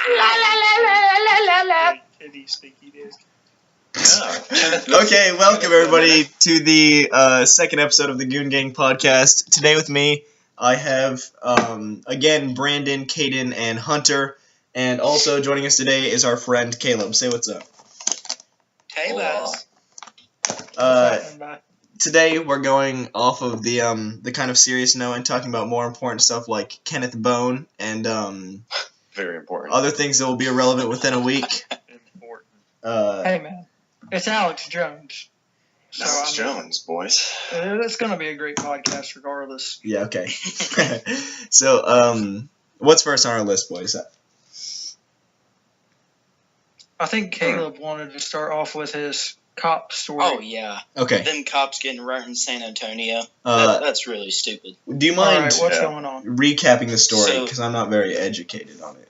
La la la la la la la. Titty stinky disc. Okay, welcome everybody to the second episode of the Goon Gang podcast. Today with me, I have, again, Brandon, Caden, and Hunter. And also joining us today is our friend Caleb. Say what's up. Hey, lads. Today we're going off of the kind of serious note and talking about more important stuff like Kenneth Bone and very important other things that will be irrelevant within a week. Hey man, it's Alex Jones. So, Alex Jones, boys. It's gonna be a great podcast regardless. Yeah. Okay. So what's first on our list, boys? I think Caleb wanted to start off with his cop story. Oh, yeah. Okay. Them cops getting right in San Antonio. That's really stupid. Do you mind All right, what's going on? recapping the story? Because I'm not very educated on it.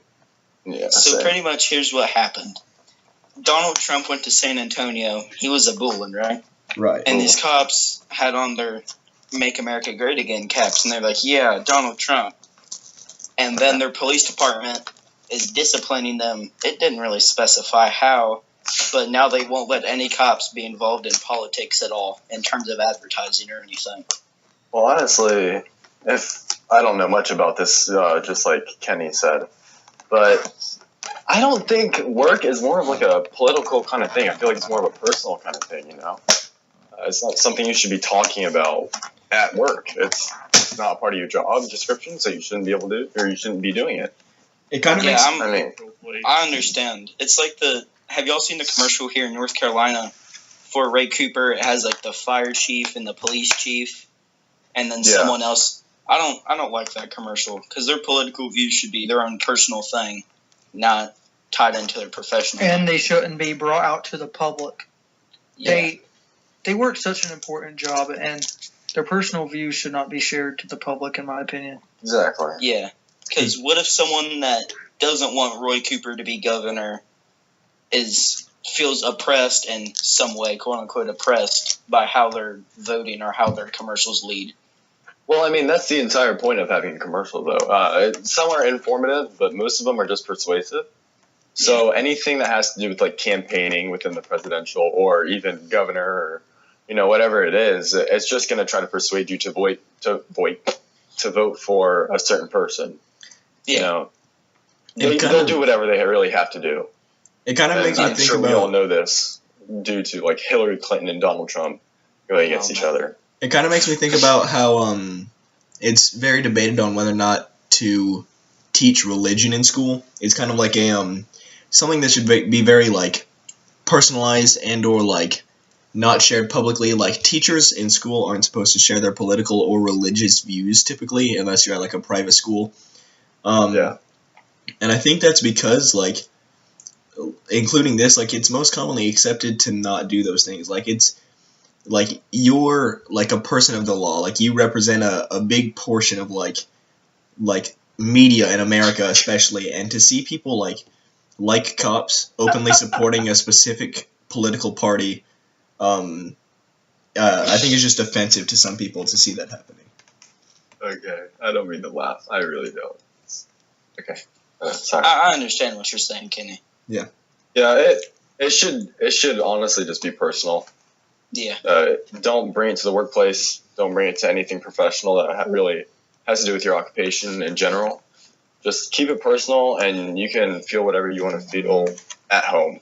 Yeah. So pretty much here's what happened. Donald Trump went to San Antonio. He was a bullin', right? Right. And these cops had on their Make America Great Again caps. And they're like, yeah, Donald Trump. And then their police department is disciplining them. It didn't really specify how. But now they won't let any cops be involved in politics at all in terms of advertising or anything. Well, honestly, if I don't know much about this, just like Kenny said, but I don't think work is more of like a political kind of thing. I feel like it's more of a personal kind of thing, you know? It's not something you should be talking about at work. It's not part of your job description, so you shouldn't be able to, or you shouldn't be doing it. It kind of makes... I understand. It's like have y'all seen the commercial here in North Carolina for Ray Cooper? It has like the fire chief and the police chief, and then someone else. I don't like that commercial because their political views should be their own personal thing, not tied into their professional. And they shouldn't be brought out to the public. Yeah. They work such an important job, and their personal views should not be shared to the public, in my opinion. Exactly. Yeah, because what if someone that doesn't want Roy Cooper to be governor feels oppressed in some way, quote unquote oppressed by how they're voting or how their commercials lead? Well, I mean, that's the entire point of having a commercial, though. Some are informative, but most of them are just persuasive. So anything that has to do with like campaigning within the presidential or even governor or whatever it is, it's just going to try to persuade you to vote for a certain person. Yeah. They'll do whatever they really have to do. It kind of makes me I'm think sure about... we all know this due to like Hillary Clinton and Donald Trump going against each other. It kind of makes me think about how it's very debated on whether or not to teach religion in school. It's kind of like a something that should be very like personalized and or like not shared publicly. Like teachers in school aren't supposed to share their political or religious views typically unless you're at like a private school. And I think that's because like including this, like it's most commonly accepted to not do those things. Like it's like you're like a person of the law. Like you represent a big portion of like media in America especially, and to see people like cops openly supporting a specific political party, I think it's just offensive to some people to see that happening. Okay, I don't mean to laugh. I really don't. Okay, sorry. I understand what you're saying, Kenny. Yeah. Yeah, it should honestly just be personal. Yeah. Don't bring it to the workplace. Don't bring it to anything professional that really has to do with your occupation in general. Just keep it personal, and you can feel whatever you want to feel at home.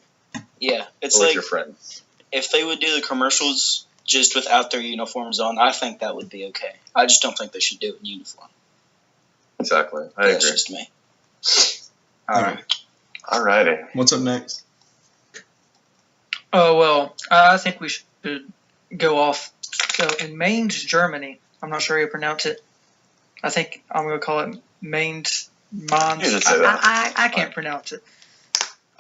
Yeah, it's with like your friends. If they would do the commercials just without their uniforms on, I think that would be okay. I just don't think they should do it in uniform. Exactly, I agree. That's just me. All right. Alrighty. What's up next? Oh, well, I think we should go off. So, in Mainz, Germany, I'm not sure how you pronounce it. I think I'm going to call it Mainz. I can't pronounce it.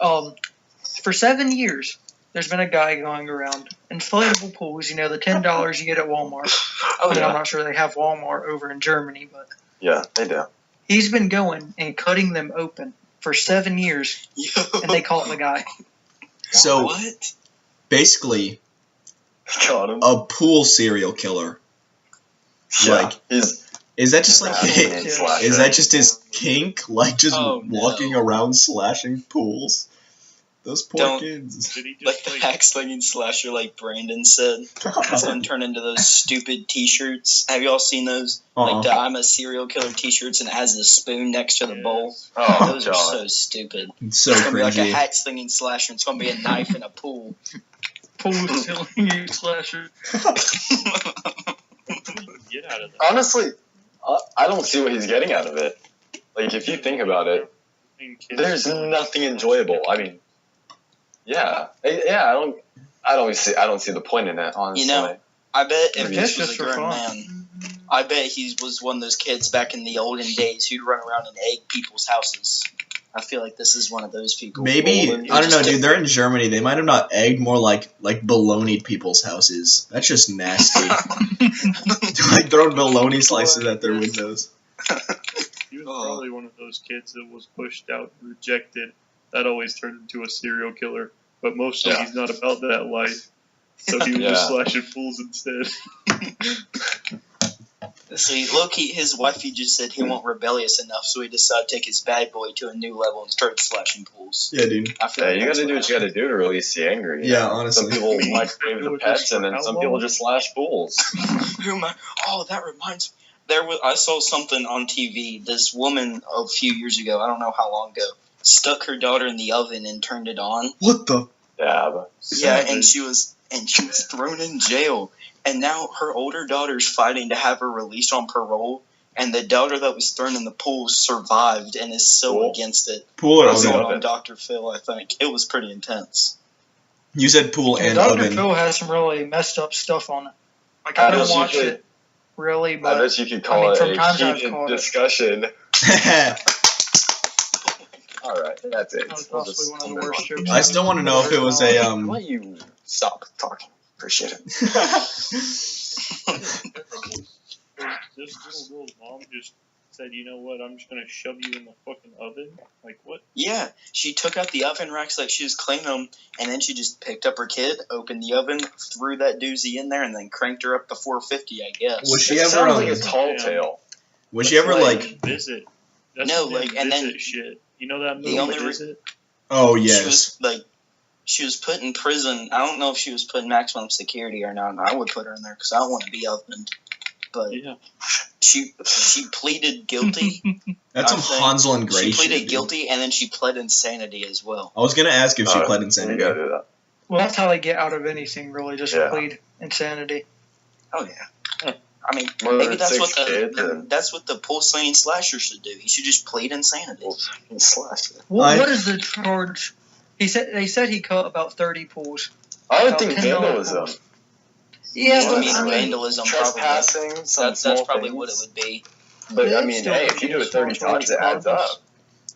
For 7 years, there's been a guy going around inflatable pools, the $10 you get at Walmart. I'm not sure they have Walmart over in Germany, but... Yeah, they do. He's been going and cutting them open for 7 years, and they caught the guy. So, what? Basically, Got him. a pool serial killer. Yeah, he's Is that just like Yeah. is that just his kink? Like just Oh, walking no. around slashing pools? Those poor kids. Did he just Like the hack slinging slasher, like Brandon said. It's going to turn into those stupid T-shirts. Have you all seen those? Like the "I'm a serial killer" T-shirts, and it has the spoon next to the bowl. Oh, Those are so stupid. It's so It's gonna be like a cringy. hack slinging slasher. And it's gonna be a knife in a pool. Pool slinging slasher. Get out of that. Honestly, I don't see what he's getting out of it. Like, if you think about it, there's nothing enjoyable. I mean, yeah, I don't see the point in it. Honestly, You know, I bet if Maybe this it's was just a for grown fun. man, I bet he was one of those kids back in the olden days who'd run around and egg people's houses. I feel like this is one of those people. Maybe Olden, I don't know, just dude. They're in Germany. They might have not egged, more like baloneyed people's houses. That's just nasty. Like throwing bologna slices at their windows. He was probably one of those kids that was pushed out and rejected. That always turned into a serial killer. But mostly he's not about that life. So he was just slashing fools instead. See, low-key, his wife, he just said he wasn't rebellious enough, so he decided to take his bad boy to a new level and start slashing pools. Yeah, dude. I feel Yeah, like you that's gotta do what what you gotta do to release the anger. you Yeah, know? honestly. Some people microwave the pets, and then some people just slash fools. Oh, that reminds me. I saw something on TV. This woman a few years ago, I don't know how long ago, stuck her daughter in the oven and turned it on. What the? Yeah, but Yeah, and she was thrown in jail. And now her older daughter's fighting to have her released on parole. And the daughter that was thrown in the pool survived and is so Cool. against it. Pool or I saw it oven? on Dr. Phil, I think. It was pretty intense. You said pool and Dr. oven. Phil has some really messed up stuff on it. Like, I don't watch it, really, I but bet you could call from it times a I've heated called it. discussion. All right, that's it. That was We'll possibly just one of the move worst on. jokes. I still want to know if it was a Why you stop talking? Appreciate it. This little girl's mom just said, you know what, I'm just going to shove you in the fucking oven? Like, what? Yeah, she took out the oven racks like she was cleaning them, and then she just picked up her kid, opened the oven, threw that doozy in there, and then cranked her up to 450, I guess. Was she It ever sounds like a um, tall tale. was she ever like? Visit. That's No, some like, damn and then- Visit shit. You know that The movie, only Visit? Oh She yes. was, she was put in prison. I don't know if she was put in maximum security or not. I would put her in there because I don't want to be opened. But Yeah. she pleaded guilty. That's some I think Hansel and She Gretel shit. pleaded dude. guilty, and then she pled insanity as well. I was gonna ask if she pled You insanity. gotta do that. well, that's how they get out of anything, really, just Yeah. plead insanity. Oh yeah. I mean, Murdered maybe that's 6 what kids and that's what the pool slinging slasher should do. He should just plead insanity. slash it. What is the charge? They said he cut about 30 pools. I would About think $10 vandalism. pools. Yeah, I but mean, I mean, vandalism probably. Trespassing, some That's small probably things. what it would be. But I It's mean, still hey, gonna if you be do it 30 assault times, it adds regardless. up.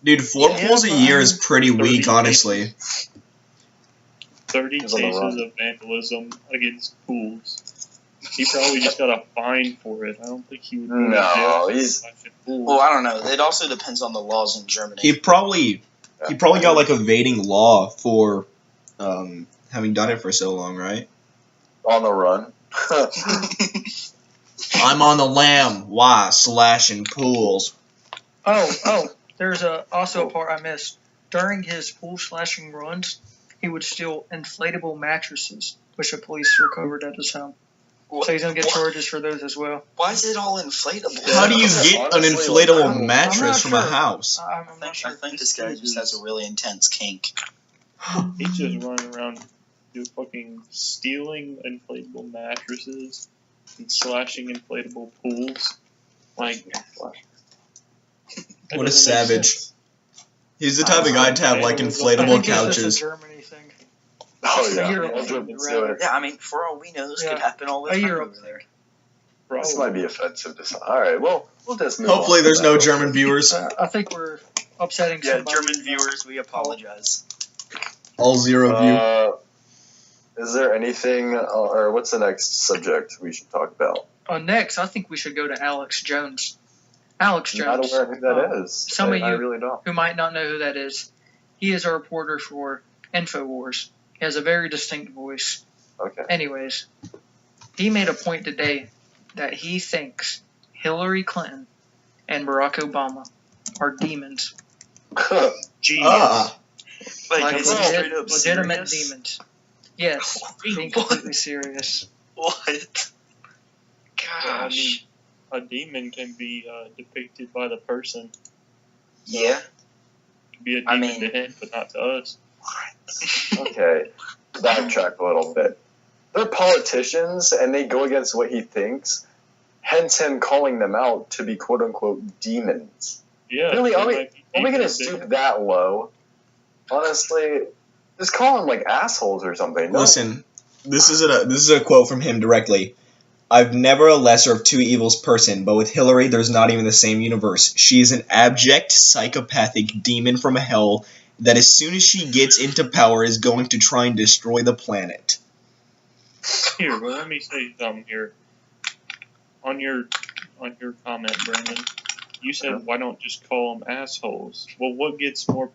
Dude, 4 Yeah, pools a but year I is mean, pretty 30 weak, honestly. 30 He's on the cases run. of vandalism against pools. He probably just got a fine for it. I don't think he would go to No, jail for he's- slashing pools. Well, I don't know. It also depends on the laws in Germany. He probably got like evading law for having done it for so long, right? On the run. I'm on the lam. Why slashing pools? Oh, there's also a part I missed. During his pool slashing runs, he would steal inflatable mattresses, which the police recovered at his home. So he's going to get charges for those as well. Why is it all inflatable? How do you Yeah, get an honestly, inflatable I'm mattress not from a sure. house? I'm I not think, sure. I think this guy just has a really intense kink. He's just running around fucking stealing inflatable mattresses and slashing inflatable pools. Like, that What a doesn't make savage. sense. He's the type of guy to have like I inflatable think it's just couches. a Germany thing. Oh, yeah. Europe That's what would it's rather- doing. Yeah, I mean, for all we know, this could Yeah. happen all the A time Europe over there. This Probably. might be offensive to some. Alright, well, we'll just move Hopefully on. there's no German viewers. I think we're upsetting Yeah, somebody. German viewers, we apologize. All zero view. Is there anything, or what's the next subject we should talk about? Next, I think we should go to Alex Jones. Alex I'm not Jones, aware of who that is. some of I you- really don't. who might not know who that is, he is a reporter for InfoWars. He has a very distinct voice. Okay. Anyways, he made a point today that he thinks Hillary Clinton and Barack Obama are demons. Genius. Like legitimate demons. Yes, being completely serious. What? Gosh. A demon can be depicted by the person. So yeah. It can be a demon to him, but not to us. Okay, backtrack a little bit. They're politicians, and they go against what he thinks, hence him calling them out to be quote-unquote demons. Yeah. Really, are we going to stoop that low? Honestly, just call them like assholes or something. No. Listen, this is a quote from him directly. I've never a lesser of two evils person, but with Hillary, there's not even the same universe. She is an abject, psychopathic demon from hell that as soon as she gets into power is going to try and destroy the planet. Here, well, let me say something here. On your comment, Brandon, you said, why don't just call them assholes? Well, what gets more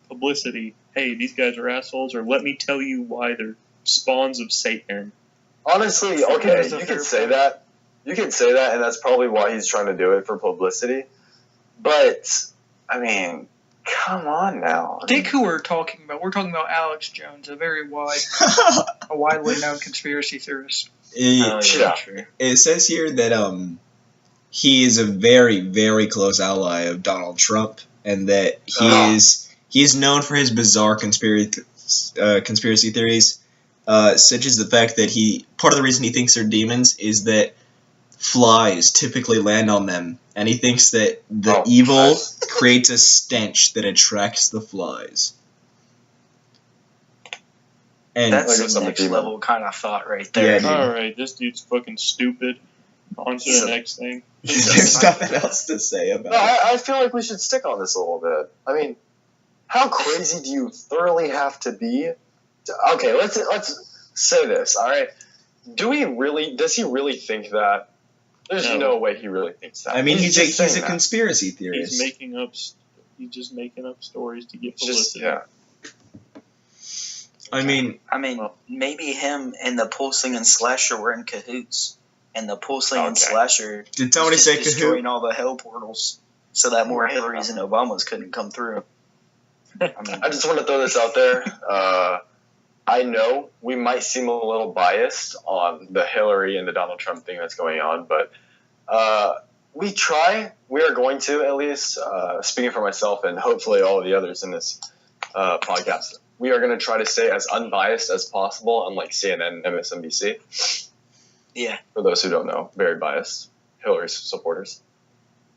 publicity? Hey, these guys are assholes, or let me tell you why they're spawns of Satan. Honestly, okay, you could say that. You could say that, and that's probably why he's trying to do it, for publicity. But, I mean, come on now. Think who we're talking about. We're talking about Alex Jones, a very widely known conspiracy theorist. It says here that he is a very, very close ally of Donald Trump, and that he is known for his bizarre conspiracy theories, such as the fact that part of the reason he thinks they're demons is that flies typically land on them, and he thinks that the evil creates a stench that attracts the flies. And that's a next level kind of thought right there. Yeah, alright, this dude's fucking stupid. On to the next thing. There's nothing else to say about it. I feel like we should stick on this a little bit. I mean, how crazy do you thoroughly have to be? Okay, let's say this, alright? Does he really think that? There's no way he really thinks that. I mean, he's a conspiracy theorist. He's just making up stories to get publicity. I mean, maybe him and the Pulsing and Slasher were in cahoots, and the Pulsing and Slasher did somebody say destroying all the hell portals so that more Hillarys and Obamas couldn't come through. I just want to throw this out there. I know we might seem a little biased on the Hillary and the Donald Trump thing that's going on, but we are going to, at least, speaking for myself and hopefully all of the others in this podcast, we are going to try to stay as unbiased as possible, unlike CNN and MSNBC. Yeah. For those who don't know, very biased. Hillary's supporters.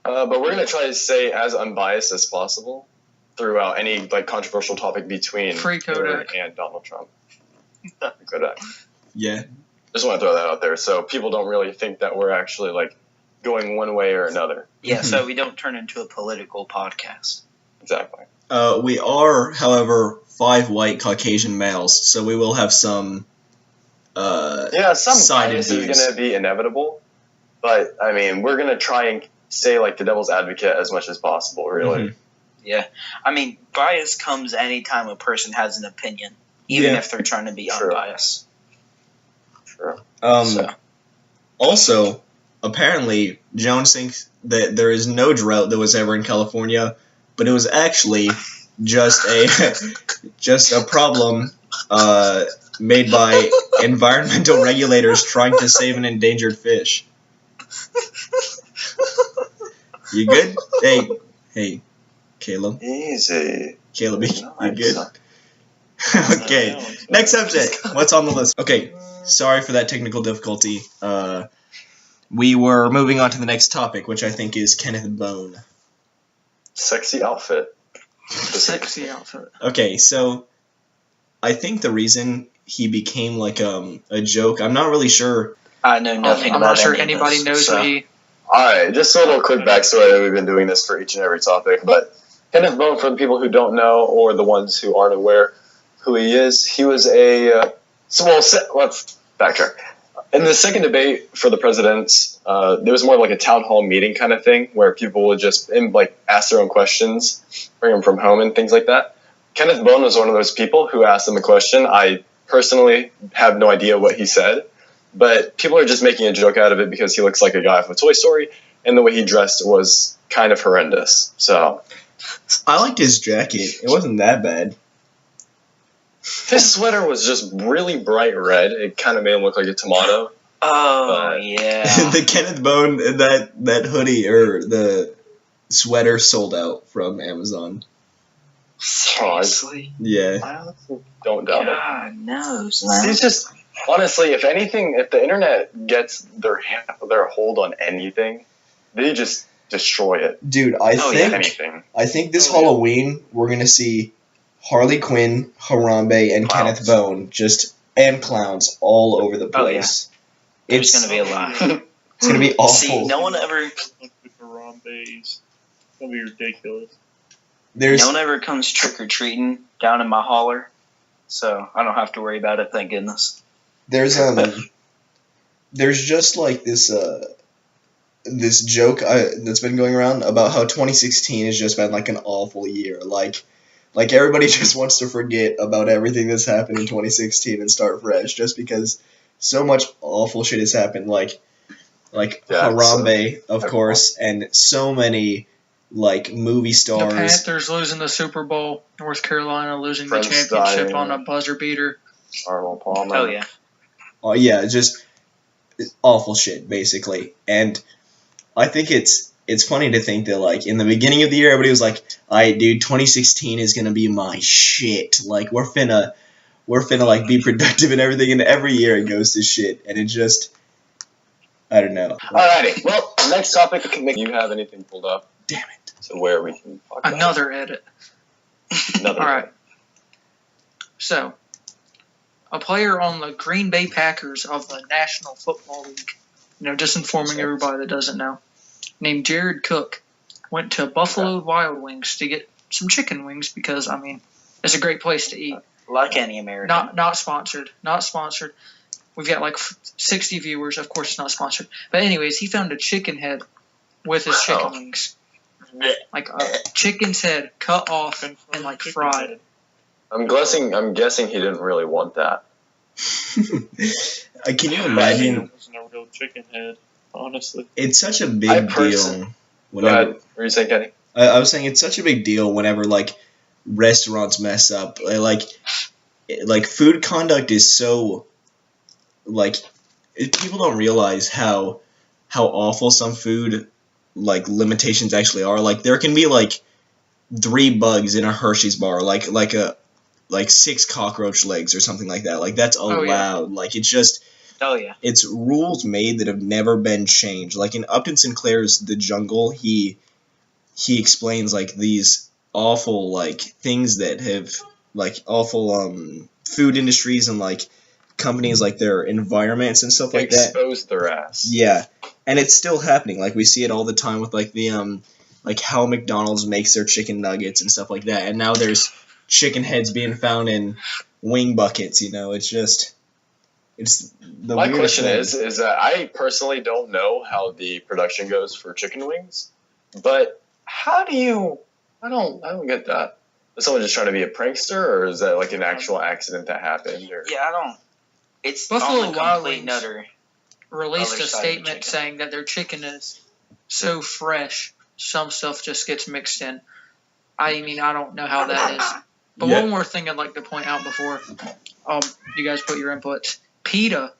But we're going to try to stay as unbiased as possible throughout any controversial topic between Hillary and Donald Trump. Kodak. Yeah. Just want to throw that out there so people don't really think that we're actually going one way or another. Yeah, so we don't turn into a political podcast. Exactly. We are, however, 5 white Caucasian males, so we will have some some bias is going to be inevitable, but I mean, we're going to try and stay the devil's advocate as much as possible, really. Mm-hmm. Yeah. I mean, bias comes anytime a person has an opinion, even if they're trying to be unbiased. Sure. Also, apparently, Jones thinks that there is no drought that was ever in California, but it was actually just a problem made by environmental regulators trying to save an endangered fish. You good? Hey, Caleb. Easy. Caleb, you good? Okay, next subject. What's on the list? Okay, sorry for that technical difficulty. We were moving on to the next topic, which I think is Kenneth Bone. Sexy outfit. Sexy outfit. Okay, so I think the reason he became a joke, I'm not really sure. I know nothing. I'm not sure anybody knows what he. Alright, just a little quick backstory that we've been doing this for each and every topic, but Kenneth Bone, for the people who don't know or the ones who aren't aware who he is, he was let's backtrack. In the second debate for the presidents, there was more like a town hall meeting kind of thing where people would just ask their own questions, bring them from home and things like that. Kenneth Bone was one of those people who asked them a question. I personally have no idea what he said, but people are just making a joke out of it because he looks like a guy from Toy Story, and the way he dressed was kind of horrendous. So I liked his jacket. It wasn't that bad. His sweater was just really bright red. It kind of made him look like a tomato. Oh, yeah. The Kenneth Bone, that hoodie or the sweater sold out from Amazon. Seriously? Yeah. I honestly don't doubt it. God knows. It's just, honestly, if anything, if the internet gets their hold on anything, they just destroy it. Dude, I think this Halloween we're gonna see Harley Quinn, Harambe, and Clowns. Kenneth Bone and clowns all over the place. There's gonna be a lot. It's gonna be awful. See, no one ever. Harambe's gonna be ridiculous. No one ever comes trick or treating down in my holler, so I don't have to worry about it. Thank goodness. There's just like this joke that's been going around about how 2016 has just been like an awful year. Like everybody just wants to forget about everything that's happened in 2016 and start fresh, just because so much awful shit has happened. Like Harambe, of course, and so many like movie stars. The Panthers losing the Super Bowl, North Carolina losing the championship on a buzzer beater. Arnold Palmer. Oh yeah. Oh yeah, just awful shit basically. And I think it's funny to think that like in the beginning of the year everybody was like, "Alright, dude, 2016 is gonna be my shit. Like we're finna like be productive and everything." And every year it goes to shit, and it just, I don't know. Alrighty, well, next topic. You have anything pulled up? Damn it. So where we can talk about Another edit. Another. All right. So, a player on the Green Bay Packers of the National Football League, just informing everybody that doesn't know, named Jared Cook, went to Buffalo Wild Wings to get some chicken wings because, I mean, it's a great place to eat. Like any American. Not sponsored. Not sponsored. We've got like 60 viewers. Of course, it's not sponsored. But anyways, he found a chicken head with his chicken wings. Like a chicken's head cut off and like fried. I'm guessing he didn't really want that. Can you imagine? It wasn't a real chicken head, honestly. It's such a big deal. Go ahead. What were you saying, Kenny? I was saying it's such a big deal whenever like restaurants mess up. Like food conduct is so like people don't realize how awful some food like limitations actually are. Like there can be like 3 bugs in a Hershey's bar, like 6 cockroach legs or something like that. Like that's allowed. Oh, yeah. Like it's just it's rules made that have never been changed. Like in Upton Sinclair's The Jungle, he explains like these awful like things that have like awful food industries and like companies like their environments and stuff like that expose their ass. Yeah, and it's still happening. Like we see it all the time with like the like how McDonald's makes their chicken nuggets and stuff like that. And now there's chicken heads being found in wing buckets. It's just the my question thing. is that I personally don't know how the production goes for chicken wings, but how do you? I don't get that. Is someone just trying to be a prankster, or is that like an actual accident that happened? Or? Yeah, I don't. It's Buffalo Wild Wings released a statement saying that their chicken is so fresh, some stuff just gets mixed in. I mean, I don't know how that is. But one more thing I'd like to point out before you guys put your inputs. PETA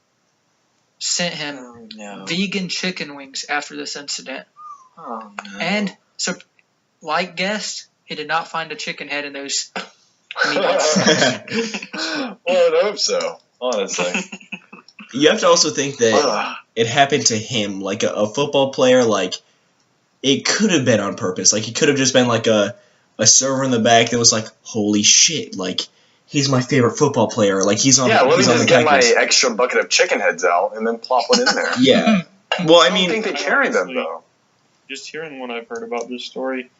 sent him vegan chicken wings after this incident. Oh, no. And so, like guessed, he did not find a chicken head in those meatballs. Well, I'd hope so, honestly. You have to also think that it happened to him, like a football player. Like it could have been on purpose. Like he could have just been like a server in the back that was like, "Holy shit!" Like he's my favorite football player. Like he's on. Yeah, let me just get my Packers. extra bucket of chicken heads out and then plop one in there. Yeah. Well, I mean, I don't think they carry them though. Just hearing what I've heard about this story,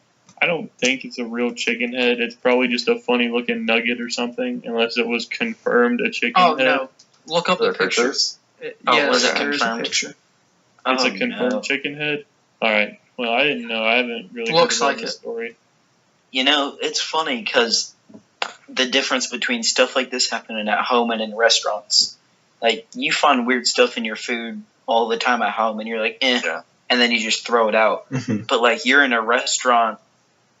I don't think it's a real chicken head. It's probably just a funny looking nugget or something, unless it was confirmed a chicken head. Oh no! Look up the pictures. Was it there's a confirmed? picture. It's a confirmed chicken head. All right. Well, I didn't know. I haven't really Looks heard like about the story. It's funny because the difference between stuff like this happening at home and in restaurants. Like, you find weird stuff in your food all the time at home, and you're like, and then you just throw it out. But, like, you're in a restaurant,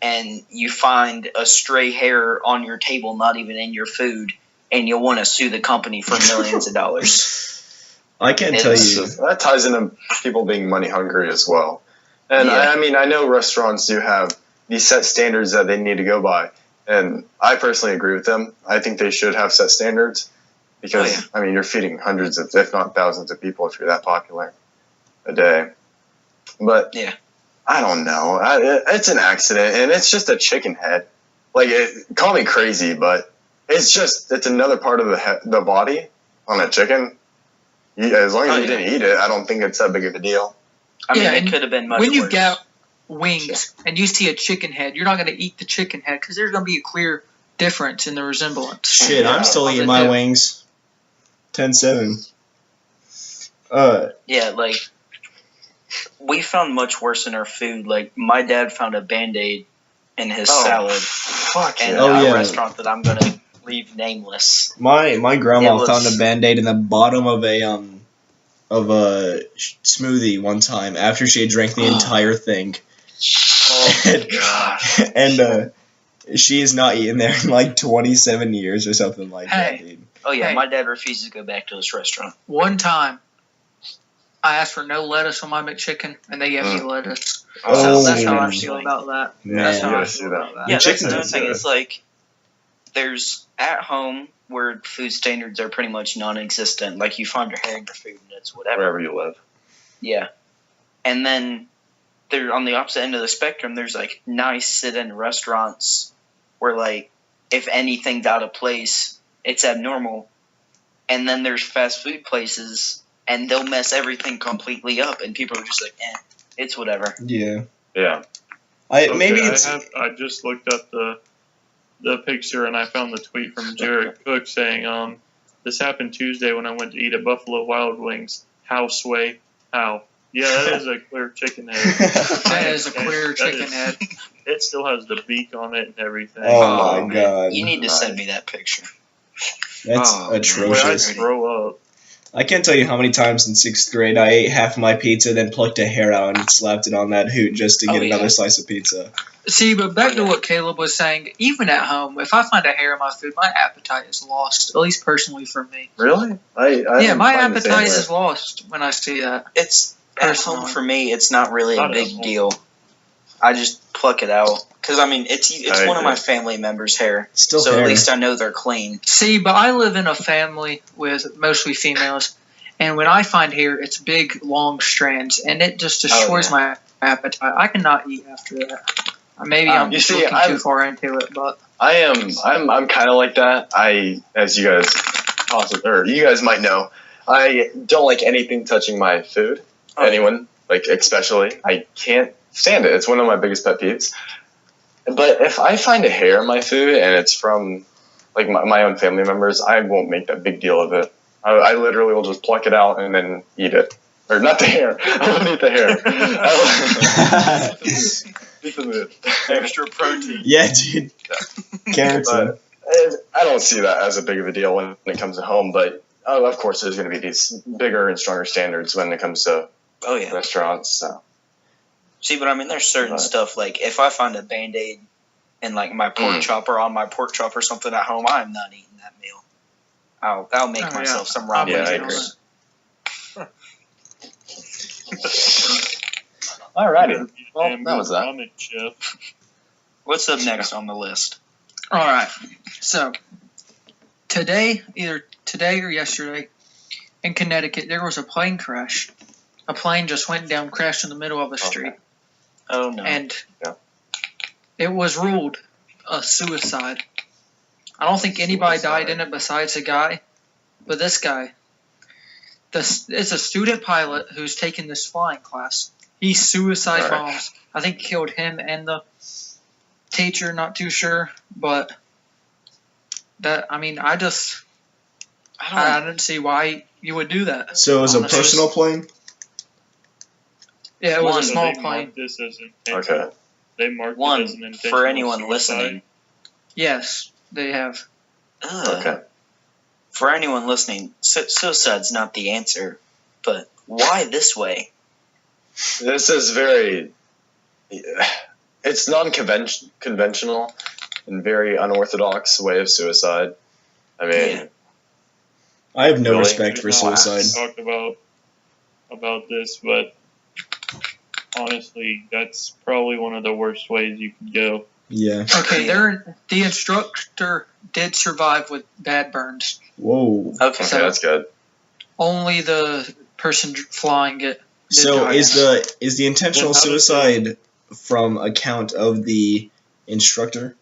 and you find a stray hair on your table, not even in your food, and you'll want to sue the company for millions of dollars. I can't tell you. That ties into people being money hungry as well. And, I mean, I know restaurants do have these set standards that they need to go by, and I personally agree with them. I think they should have set standards. Because, I mean, you're feeding hundreds of, if not thousands of people if you're that popular a day. But, I don't know. It's an accident, and it's just a chicken head. Like, call me crazy, but it's another part of the body on a chicken. As long as you didn't eat it, I don't think it's that big of a deal. I mean, it could have been much worse. When you get wings and you see a chicken head, you're not going to eat the chicken head because there's going to be a clear difference in the resemblance. Shit, I'm still eating my wings. 10-7. Yeah, like, we found much worse in our food. Like, my dad found a Band-Aid in his salad in a restaurant that I'm going to leave nameless. My grandma found a Band-Aid in the bottom of a smoothie one time after she had drank the entire thing. Oh, God. And she has not eaten there in like 27 years or something like that, dude. Oh, yeah, my dad refuses to go back to this restaurant. One time, I asked for no lettuce on my McChicken, and they gave me lettuce. Oh, so that's how I feel about that. That's how I feel about that. Yeah, that's another thing. It's like, there's at home where food standards are pretty much non-existent. Like, you find your hair in your food, and it's whatever. Wherever you live. Yeah. And then, on the opposite end of the spectrum, there's, like, nice sit-in restaurants where, like, if anything's out of place, it's abnormal. And then there's fast food places, and they'll mess everything completely up, and people are just like, it's whatever. Yeah. Yeah. I just looked up the picture, and I found the tweet from Jared Cook saying, this happened Tuesday when I went to eat at Buffalo Wild Wings. How, Sway? How? Yeah, that is a clear chicken head. That is a clear chicken head. It still has the beak on it and everything. Oh, my God. You need to send me that picture. That's atrocious. I'd throw up. I can't tell you how many times in 6th grade I ate half my pizza, then plucked a hair out and slapped it on that hoot just to get another slice of pizza. See, but back to what Caleb was saying, even at home, if I find a hair in my food, my appetite is lost, at least personally for me. Really? My appetite is lost when I see that. It's at home for me, it's not really a big deal. I just pluck it out. Because, I mean, it's one of my family members' hair. So hair. At least I know they're clean. See, but I live in a family with mostly females, and when I find hair, it's big, long strands, and it just destroys my appetite. I cannot eat after that. Maybe I'm looking too far into it, but I'm kind of like that. As you guys might know, I don't like anything touching my food. Anyone, like especially, I can't stand it. It's one of my biggest pet peeves. But if I find a hair in my food and it's from like my own family members, I won't make that big deal of it. I literally will just pluck it out and then eat it. Or not the hair. I won't eat the hair. Extra protein. Yeah, dude. Carrots. I don't see that as a big of a deal when it comes to home, but of course there's going to be these bigger and stronger standards when it comes to restaurants. So. See, but I mean, there's certain stuff, like, if I find a Band-Aid in, like, my pork chop or on my pork chop or something at home, I'm not eating that meal. I'll make myself some ramen noodles. Alrighty. Well, that was that. What's up next on the list? Alright. So, either today or yesterday, in Connecticut, there was a plane crash. A plane just went down, crashed in the middle of a street. Oh, no. And it was ruled a suicide. I don't think anybody died in it besides a guy. But this guy, it's a student pilot who's taking this flying class. He suicide bombs. I think killed him and the teacher, not too sure. But that, I mean, I didn't see why you would do that. So it was a personal plane? Yeah, it was a small plane. This as intentional. Okay. They marked it as an intentional for anyone suicide. listening. Yes, they have. Okay. For anyone listening, suicide's not the answer, but why this way? This is it's non-conventional and very unorthodox way of suicide. I mean, I have no respect for suicide. Talked about this, but honestly, that's probably one of the worst ways you could go. Yeah. Okay, the instructor did survive with bad burns. Whoa. Okay, So that's good. only the person flying it. So is the intentional suicide from account of the instructor,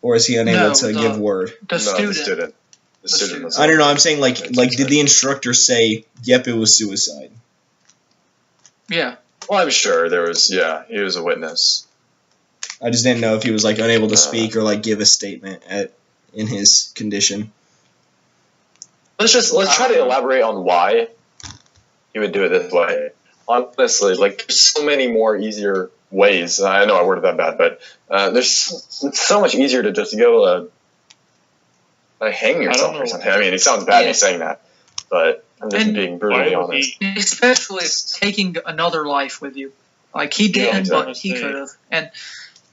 or is he unable to give word? The student. The student. I don't know. I'm saying like did the instructor say, "Yep, it was suicide"? Yeah. Well, I'm sure there was. Yeah, he was a witness. I just didn't know if he was like unable to speak or like give a statement in his condition. Let's try to elaborate on why he would do it this way. Honestly, like there's so many more easier ways. I know I worded that bad, but it's so much easier to just go hang yourself or something. I mean, it sounds bad me saying that, but I'm just being brutally honest. Especially taking another life with you. Like he didn't, but he could have. And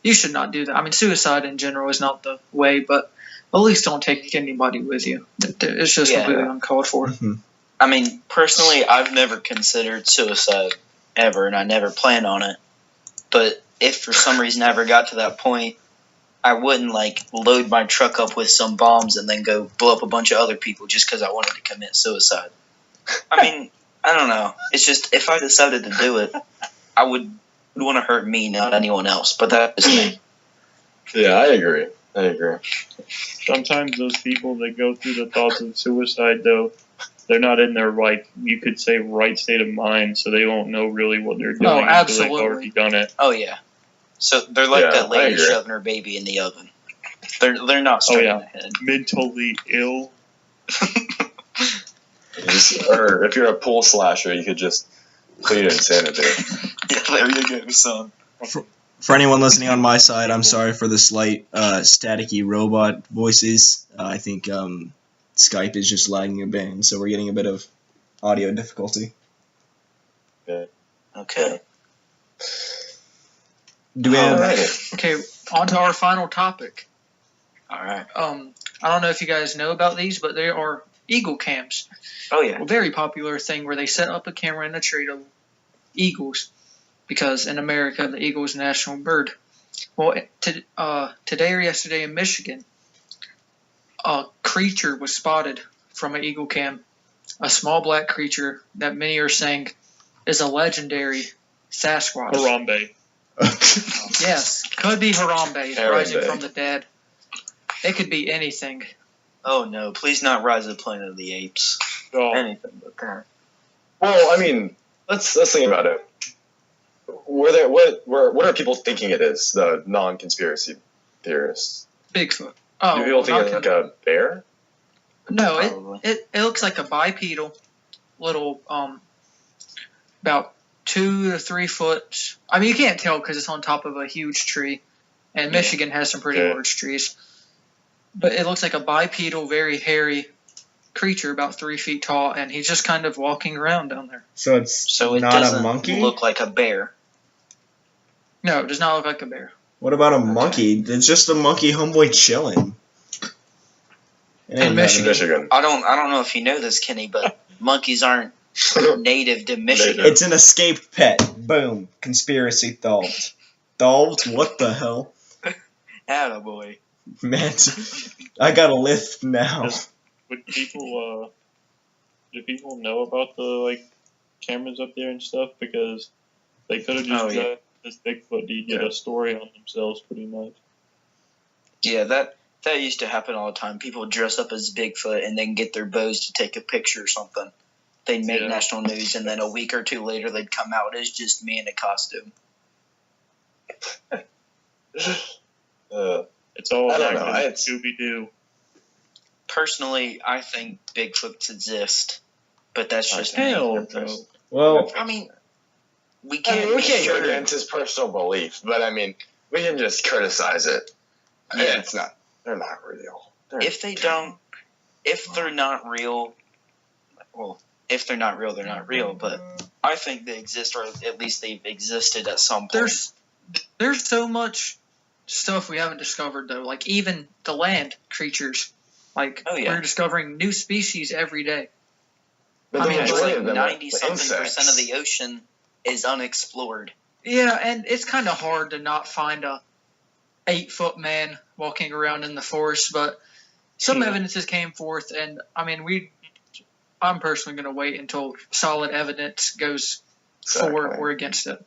you should not do that. I mean, suicide in general is not the way, but at least don't take anybody with you. It's just completely uncalled for. Mm-hmm. I mean, personally, I've never considered suicide ever, and I never plan on it. But if for some reason I ever got to that point, I wouldn't like load my truck up with some bombs and then go blow up a bunch of other people just because I wanted to commit suicide. I mean, I don't know. It's just if I decided to do it, I would want to hurt me, not anyone else. But that is me. Yeah, I agree. Sometimes those people that go through the thoughts of suicide, though, they're not in their you could say right state of mind, so they won't know really what they're doing until they've already done it. Oh yeah. So they're like that lady shoving her baby in the oven. They're not straight in the head. Mentally ill. Or if you're a pool slasher, you could just plead insanity. Yeah, there you go, son. For anyone listening on my side, I'm sorry for the slight staticky robot voices. I think Skype is just lagging a bit, so we're getting a bit of audio difficulty. Okay. Do we have... Okay, on to our final topic. All right. I don't know if you guys know about these, but there are eagle cams. Oh yeah. A very popular thing where they set up a camera in a tree to eagles, because in America the eagle is a national bird. Well, today or yesterday in Michigan, a creature was spotted from an eagle cam. A small black creature that many are saying is a legendary Sasquatch. Harambe. Yes, could be Harambe rising from the dead. It could be anything. Oh no! Please not Rise of the Planet of the Apes. Oh. Anything but that. Well, I mean, let's think about it. What are people thinking it is? The non-conspiracy theorists. Bigfoot. Do people think it's like a bear? No, it looks like a bipedal little about 2 to 3 foot. I mean, you can't tell because it's on top of a huge tree, and Michigan has some pretty large trees. But it looks like a bipedal, very hairy creature, about 3 feet tall, and he's just kind of walking around down there. So it not doesn't a monkey? Look like a bear. No, it does not look like a bear. What about a monkey? It's just a monkey homeboy chilling. In Michigan. I don't know if you know this, Kenny, but monkeys aren't native to Michigan. It's an escaped pet. Boom. Conspiracy solved. Solved? What the hell? Attaboy. Man, I got a lift now. Would people, do people know about the, cameras up there and stuff? Because they could have just got this Bigfoot to get a story on themselves, pretty much. Yeah, that used to happen all the time. People dress up as Bigfoot and then get their bows to take a picture or something. They'd make national news, and then a week or two later, they'd come out as just me in a costume. It's all like Scooby-Doo. Personally, I think Bigfoots exist, but that's just me. Well, I mean, we can't go against his personal belief, but I mean, we can just criticize it. Yeah, it's not. They're not real. If they don't if they're not real, well, if they're not real, they're not real. But I think they exist, or at least they've existed at some point. There's so much stuff we haven't discovered though. Like even the land creatures. Like we're discovering new species every day. But I mean, it's like 90-something% of the ocean is unexplored. Yeah, and it's kind of hard to not find a 8-foot man walking around in the forest, but some evidences came forth, and I mean, I'm personally going to wait until solid evidence goes for or against it.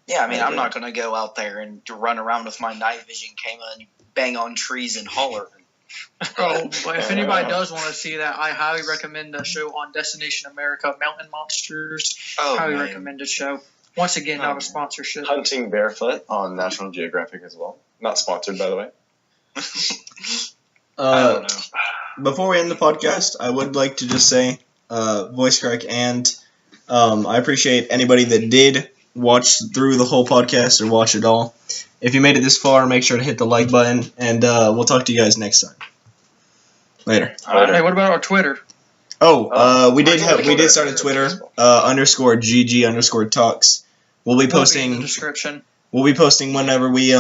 Yeah, I mean, I'm not going to go out there and run around with my night vision camera and bang on trees and holler. Oh, but if anybody does want to see that, I highly recommend the show on Destination America, Mountain Monsters. Highly recommended show. Once again, not a sponsorship. Hunting Barefoot on National Geographic as well. Not sponsored, by the way. I don't know. Before we end the podcast, I would like to just say, voice crack, and I appreciate anybody that did watch through the whole podcast or watch it all. If you made it this far, make sure to hit the like button, and we'll talk to you guys next time. Later. Hey, what about our Twitter? We did start a Twitter, _GG_talks. We'll be posting in the description. We'll be posting whenever we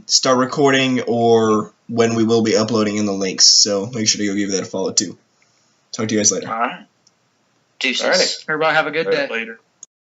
start recording or when we will be uploading in the links. So make sure to go give that a follow too. Talk to you guys later. All right. Deuces. All right. Everybody have a good day. Later.